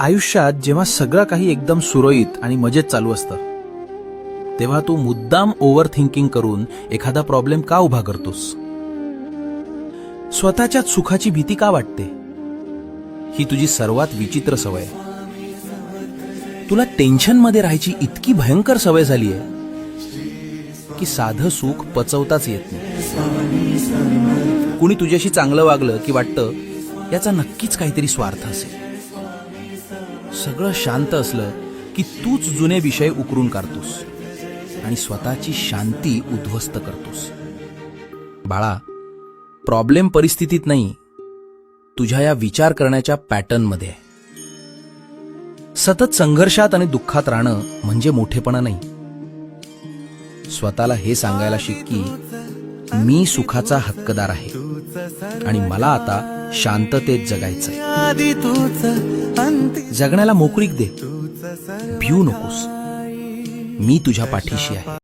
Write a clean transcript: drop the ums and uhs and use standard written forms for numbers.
आयुष्यात जेव्हा सगळं काही एकदम सुरळीत आणि मजेत चालू असतं, तेव्हा तू मुद्दाम ओव्हर थिंकिंग करून एखादा प्रॉब्लेम का उभा करतोस? स्वतःच्याच सुखाची भीती का वाटते? ही तुझी सर्वात विचित्र सवय आहे. तुला टेन्शनमध्ये राहायची इतकी भयंकर सवय झाली आहे की साधं सुख पचवताच येत नाही. कुणी तुझ्याशी चांगलं वागलं की वाटतं याचा नक्कीच काहीतरी स्वार्थ असेल. सगळं शांत असलं की तूच जुने विषय उकरून काढतोस आणि स्वतःची शांती उद्ध्वस्त करतोस. बाळा, प्रॉब्लेम परिस्थितीत नाही, तुझ्या या विचार करण्याच्या पॅटर्नमध्ये आहे. सतत संघर्षात आणि दुःखात राहणं म्हणजे मोठेपणा नाही. स्वतःला हे सांगायला शिक की मी सुखाचा हक्कदार आहे आणि मला आता शांततेत जगायचंय. जगण्याला मोकळीक दे, भिवू नकोस. मी तुझ्या पाठीशी आहे.